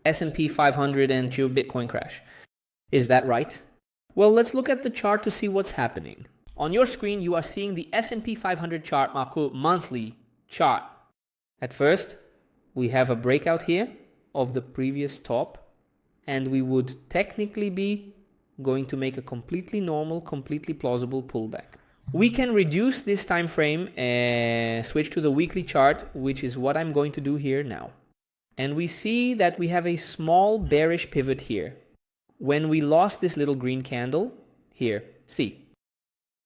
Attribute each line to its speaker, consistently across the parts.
Speaker 1: S&P 500 and your Bitcoin crash. Is that right? Well, let's look at the chart to see what's happening. On your screen, you are seeing the S&P 500 chart, Marco, monthly chart. At first, we have a breakout here of the previous top, and we would technically be going to make a completely normal, completely plausible pullback. We can reduce this time frame and switch to the weekly chart, which is what I'm going to do here now. And we see that we have a small bearish pivot here when we lost this little green candle here. See.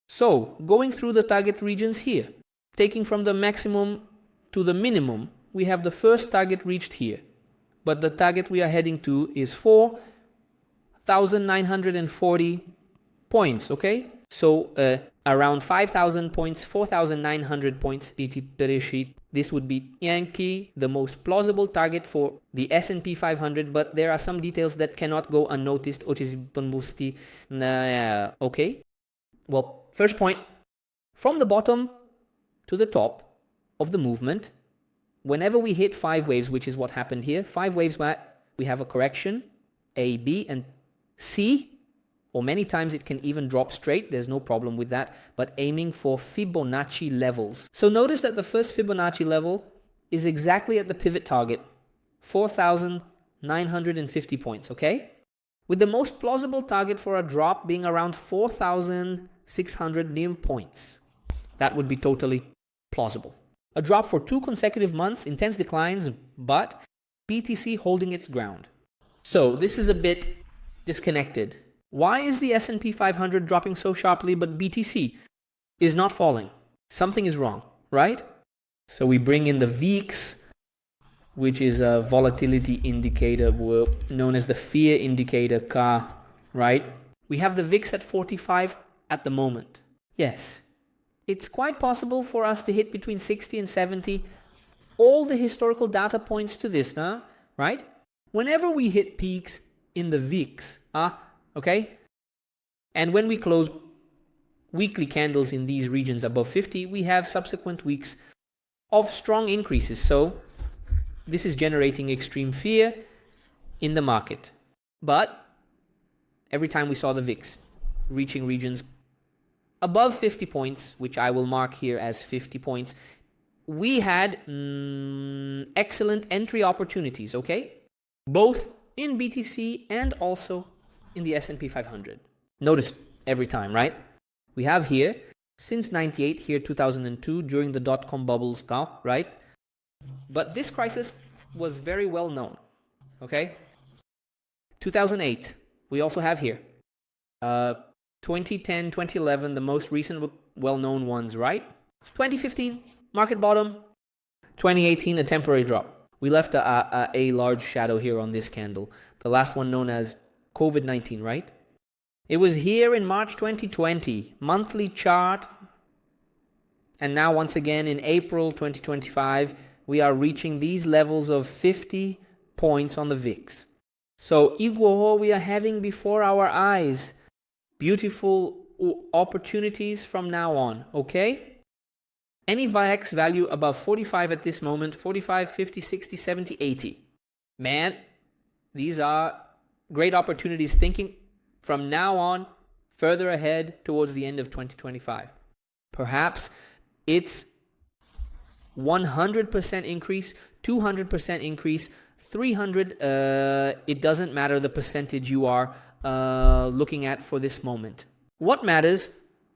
Speaker 1: So going through the target regions here, taking from the maximum to the minimum, we have the first target reached here. But the target we are heading to is 4,940 points, okay? So around 5,000 points, 4,900 points. This would be Yankee, the most plausible target for the S&P 500, but there are some details that cannot go unnoticed. Okay? Well, first point, from the bottom to the top of the movement, whenever we hit 5 waves, which is what happened here, 5 waves where we have a correction, A, B, and C, or many times it can even drop straight. There's no problem with that, but aiming for Fibonacci levels. So notice that the first Fibonacci level is exactly at the pivot target, 4,950 points, okay? With the most plausible target for a drop being around 4,600 near points. That would be totally plausible. A drop for 2 consecutive months, intense declines, but BTC holding its ground. So this is a bit disconnected. Why is the S&P 500 dropping so sharply, but BTC is not falling? Something is wrong, right? So we bring in the VIX, which is a volatility indicator known as the fear indicator, K, right? We have the VIX at 45 at the moment. Yes, it's quite possible for us to hit between 60 and 70. All the historical data points to this, right? Whenever we hit peaks in the VIX, okay? And when we close weekly candles in these regions above 50, we have subsequent weeks of strong increases. So this is generating extreme fear in the market. But every time we saw the VIX reaching regions above 50 points, which I will mark here as 50 points, we had excellent entry opportunities, okay? Both in BTC and also in the S&P 500. Notice every time, right? We have here, since 98, here 2002, during the dot-com bubbles, right? But this crisis was very well known, okay? 2008, we also have here. 2010, 2011, the most recent well-known ones, right? 2015, market bottom. 2018, a temporary drop. We left a large shadow here on this candle. The last one known as COVID-19, right? It was here in March 2020, monthly chart. And now once again in April 2025, we are reaching these levels of 50 points on the VIX. So igual we are having before our eyes beautiful opportunities from now on, okay? Any VIX value above 45 at this moment, 45, 50, 60, 70, 80. Man, these are great opportunities thinking from now on further ahead towards the end of 2025. Perhaps it's 100% increase, 200% increase, 300, it doesn't matter the percentage you are looking at for this moment. What matters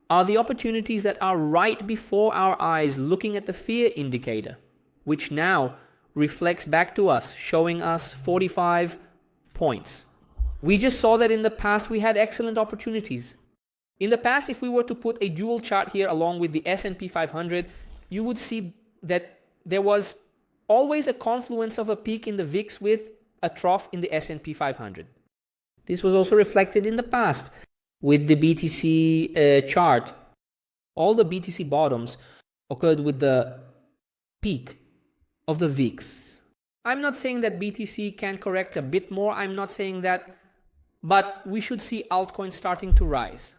Speaker 1: are the opportunities that are right before our eyes, looking at the fear indicator, which now reflects back to us, showing us 45 points. We just saw that in the past we had excellent opportunities. In the past, if we were to put a dual chart here along with the S&P 500, you would see that there was always a confluence of a peak in the VIX with a trough in the S&P 500. This was also reflected in the past with the BTC chart. All the BTC bottoms occurred with the peak of the VIX. I'm not saying that BTC can correct a bit more. I'm not saying that, but we should see altcoins starting to rise.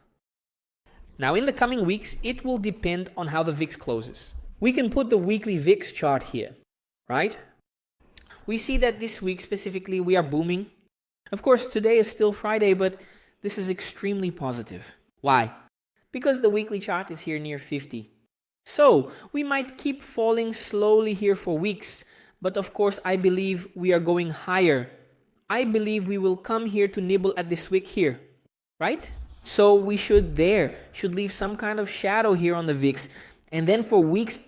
Speaker 1: Now, in the coming weeks, it will depend on how the VIX closes. We can put the weekly VIX chart here, right? we see that this week specifically we are booming. Of course, today is still Friday, but this is extremely positive. Why? Because the weekly chart is here near 50. So we might keep falling slowly here for weeks, but of course I believe we are going higher. I believe we will come here to nibble at this wick here, right? So we should leave some kind of shadow here on the VIX, and then for weeks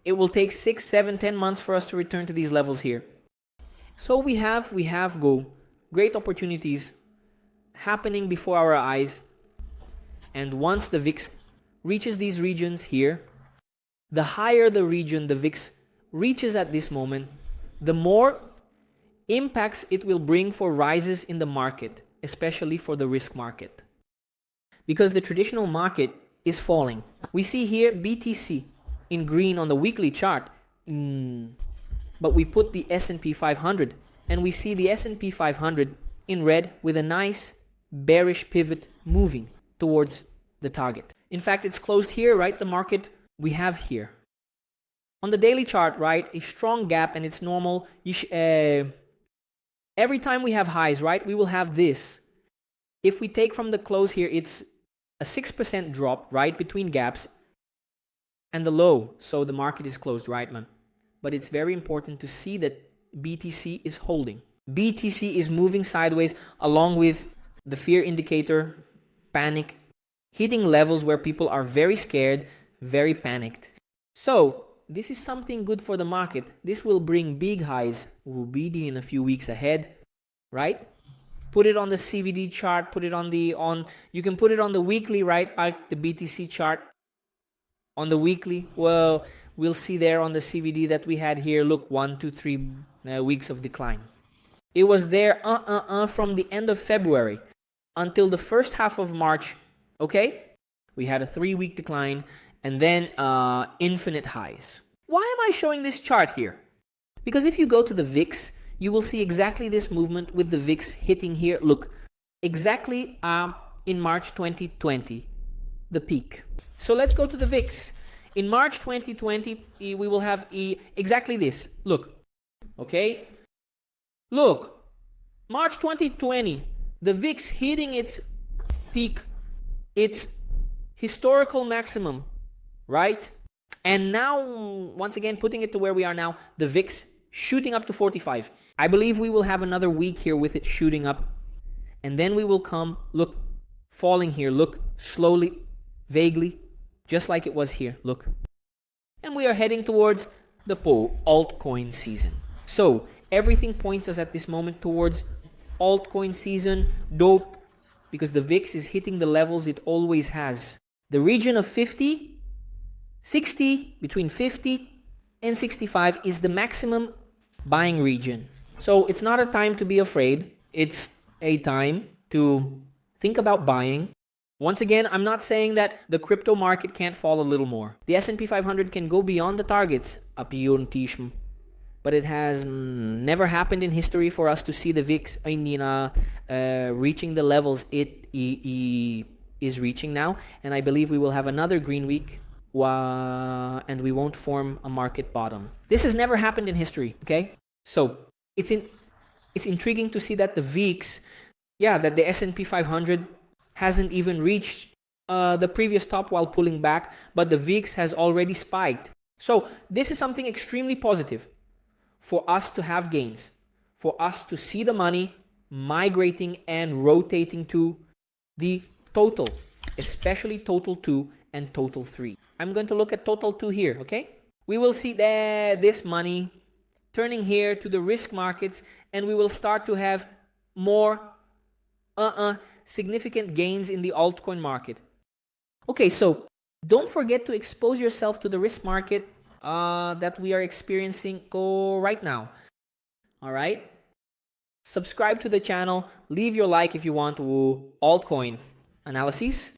Speaker 1: it will take 6, 7, 10 months for us to return to these levels here. So we have great opportunities happening before our eyes. And once the VIX reaches these regions here, the higher the region the VIX reaches at this moment, the more impacts it will bring for rises in the market, especially for the risk market. Because the traditional market is falling. We see here BTC in green on the weekly chart, but we put the S&P 500 and we see the S&P 500 in red with a nice bearish pivot moving towards the target. In fact, it's closed here, right? The market we have here. On the daily chart, right, a strong gap, and it's normal. Every time we have highs, right, we will have this. If we take from the close here, it's a 6% drop, right, between gaps and the low. So the market is closed, right, man? But it's very important to see that BTC is holding. BTC is moving sideways along with the fear indicator, panic, hitting levels where people are very scared, very panicked. So this is something good for the market. This will bring big highs. We'll be in a few weeks ahead, right? Put it on the CVD chart. Put it you can put it on the weekly, right? Like the BTC chart on the weekly. Well, we'll see there on the CVD that we had here. Look, 1, 2, 3 weeks of decline. It was there from the end of February until the first half of March. Okay, we had a 3-week decline and then infinite highs. Why am I showing this chart here? Because if you go to the VIX, you will see exactly this movement with the VIX hitting here. Look, exactly in March 2020, the peak. So let's go to the VIX. In March 2020, we will have exactly this. Look, okay? Look, March 2020, the VIX hitting its peak, its historical maximum, right? And now, once again, putting it to where we are now, the VIX shooting up to 45. I believe we will have another week here with it shooting up. And then we will come, look, falling here, look, slowly, vaguely, just like it was here, look. And we are heading towards the altcoin season. So, everything points us at this moment towards altcoin season, dope, because the VIX is hitting the levels it always has. The region of 50, 60, between 50 and 65 is the maximum buying region. So it's not a time to be afraid. It's a time to think about buying. Once again, I'm not saying that the crypto market can't fall a little more. The S&P 500 can go beyond the targets. But it has never happened in history for us to see the VIX reaching the levels it is reaching now. And I believe we will have another green week and we won't form a market bottom. This has never happened in history, okay? So it's intriguing to see that the VIX, that the S&P 500 hasn't even reached the previous top while pulling back, but the VIX has already spiked. So this is something extremely positive for us to have gains, for us to see the money migrating and rotating to the total, especially total 2 and total 3. I'm going to look at total 2 here, okay? We will see this money turning here to the risk markets, and we will start to have more significant gains in the altcoin market. Okay, so don't forget to expose yourself to the risk market that we are experiencing right now. All right? Subscribe to the channel. Leave your like if you want to altcoin analyses.